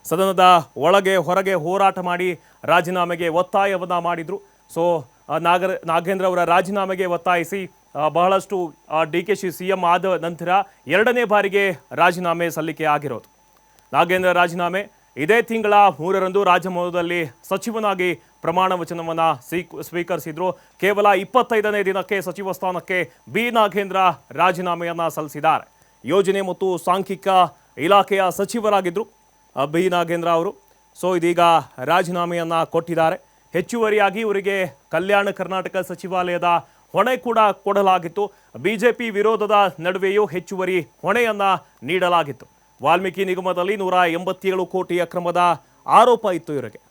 ಸದನದ ಒಳಗೆ ಹೊರಗೆ ಹೋರಾಟ ಮಾಡಿ ರಾಜೀನಾಮೆಗೆ ಒತ್ತಾಯವನ್ನ ಮಾಡಿದ್ರು. ಸೊ ನಾಗೇಂದ್ರ ಅವರ ರಾಜೀನಾಮೆಗೆ ಒತ್ತಾಯಿಸಿ ಬಹಳಷ್ಟು DKಶಿ CM ಆದ ನಂತರ ಎರಡನೇ ಬಾರಿಗೆ ರಾಜೀನಾಮೆ ಸಲ್ಲಿಕೆ ಆಗಿರೋದು. ನಾಗೇಂದ್ರ ರಾಜೀನಾಮೆ ಇದೇ ತಿಂಗಳ 3ರಂದು ರಾಜಭವನದಲ್ಲಿ ಸಚಿವನಾಗಿ ಪ್ರಮಾಣ ವಚನವನ್ನ ಸ್ವೀಕರಿಸಿದ್ರು. ಕೇವಲ 25ನೇ ದಿನಕ್ಕೆ ಸಚಿವ ಸ್ಥಾನಕ್ಕೆ ಬಿ ನಾಗೇಂದ್ರ ರಾಜೀನಾಮೆಯನ್ನ ಸಲ್ಲಿಸಿದ್ದಾರೆ. ಯೋಜನೆ ಮತ್ತು ಸಾಂಖ್ಯಿಕ ಇಲಾಖೆಯ ಸಚಿವರಾಗಿದ್ರು ಬಿ ನಾಗೇಂದ್ರ ಅವರು. ಸೊ ಇದೀಗ ರಾಜೀನಾಮೆಯನ್ನ ಕೊಟ್ಟಿದ್ದಾರೆ. ಹೆಚ್ಚುವರಿಯಾಗಿ ಇವರಿಗೆ ಕಲ್ಯಾಣ ಕರ್ನಾಟಕ ಸಚಿವಾಲಯದ ಹೊಣೆ ಕೂಡ ಕೊಡಲಾಗಿತ್ತು. ಬಿಜೆಪಿ ವಿರೋಧದ ನಡುವೆಯೂ ಹೆಚ್ಚುವರಿ ಹೊಣೆಯನ್ನ ನೀಡಲಾಗಿತ್ತು. ವಾಲ್ಮೀಕಿ ನಿಗಮದಲ್ಲಿ 187 ಕೋಟಿ ಅಕ್ರಮದ ಆರೋಪ ಇತ್ತು ಇವರಿಗೆ.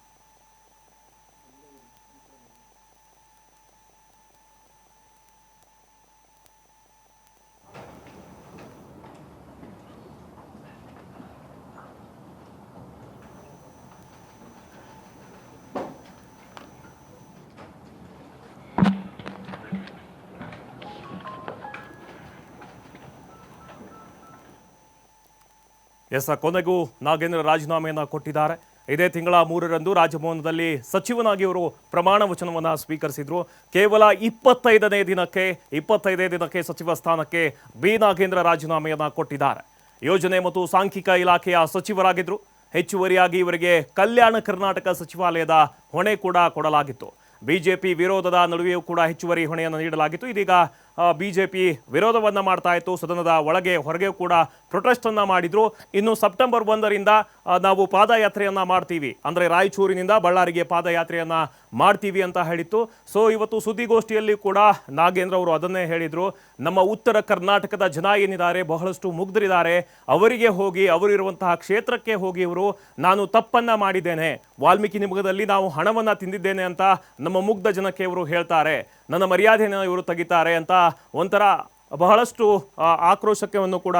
ಕೊನೆಗೂ ನಾಗೇಂದ್ರ ರಾಜೀನಾಮೆಯನ್ನು ಕೊಟ್ಟಿದ್ದಾರೆ. ಇದೇ ತಿಂಗಳ 3ರಂದು ರಾಜಭವನದಲ್ಲಿ ಸಚಿವನಾಗಿ ಅವರು ಪ್ರಮಾಣ ವಚನವನ್ನು ಸ್ವೀಕರಿಸಿದ್ರು. ಕೇವಲ 25ನೇ ದಿನಕ್ಕೆ ಸಚಿವ ಸ್ಥಾನಕ್ಕೆ ಬಿ ನಾಗೇಂದ್ರ ರಾಜೀನಾಮೆಯನ್ನು ಕೊಟ್ಟಿದ್ದಾರೆ. ಯೋಜನೆ ಮತ್ತು ಸಾಂಖ್ಯಿಕ ಇಲಾಖೆಯ ಸಚಿವರಾಗಿದ್ರು. ಹೆಚ್ಚುವರಿಯಾಗಿ ಇವರಿಗೆ ಕಲ್ಯಾಣ ಕರ್ನಾಟಕ ಸಚಿವಾಲಯದ ಹೊಣೆ ಕೂಡ ಕೊಡಲಾಗಿತ್ತು. ಬಿಜೆಪಿ ವಿರೋಧದ ನಡುವೆಯೂ ಕೂಡ ಹೆಚ್ಚುವರಿ ಹೊಣೆಯನ್ನು ನೀಡಲಾಗಿತ್ತು. ಇದೀಗ ಬಿಜೆಪಿ ವಿರೋಧವನ್ನ ಮಾಡ್ತಾ ಇತ್ತು. ಸದನದ ಒಳಗೆ ಹೊರಗೆ ಕೂಡ ಪ್ರೊಟೆಸ್ಟ್ ಅನ್ನ ಮಾಡಿದ್ರು. ಇನ್ನು ಸೆಪ್ಟೆಂಬರ್ 1ರಿಂದ ನಾವು ಪಾದಯಾತ್ರೆಯನ್ನ ಮಾಡ್ತೀವಿ, ಅಂದ್ರೆ ರಾಯಚೂರಿನಿಂದ ಬಳ್ಳಾರಿಗೆ ಪಾದಯಾತ್ರೆಯನ್ನ ಮಾಡ್ತೀವಿ ಅಂತ ಹೇಳಿತ್ತು. ಸೊ ಇವತ್ತು ಸುದ್ದಿಗೋಷ್ಠಿಯಲ್ಲಿ ಕೂಡ ನಾಗೇಂದ್ರ ಅವರು ಅದನ್ನೇ ಹೇಳಿದ್ರು. ನಮ್ಮ ಉತ್ತರ ಕರ್ನಾಟಕದ ಜನ ಏನಿದ್ದಾರೆ ಬಹಳಷ್ಟು ಮುಗ್ಧರಿದ್ದಾರೆ. ಅವರಿಗೆ ಹೋಗಿ ಅವರಿರುವಂತಹ ಕ್ಷೇತ್ರಕ್ಕೆ ಹೋಗಿ ಇವರು ನಾನು ತಪ್ಪನ್ನ ಮಾಡಿದ್ದೇನೆ, ವಾಲ್ಮೀಕಿ ನಿಗಮದಲ್ಲಿ ನಾವು ಹಣವನ್ನ ತಿಂದಿದ್ದೇನೆ ಅಂತ ನಮ್ಮ ಮುಗ್ಧ ಜನಕ್ಕೆ ಇವರು ಹೇಳ್ತಾರೆ, ನನ್ನ ಮರ್ಯಾದೆಯನ್ನು ಇವರು ತೆಗಿತಾರೆ ಅಂತ ಒಂಥರ ಬಹಳಷ್ಟು ಆಕ್ರೋಶವನ್ನು ಕೂಡ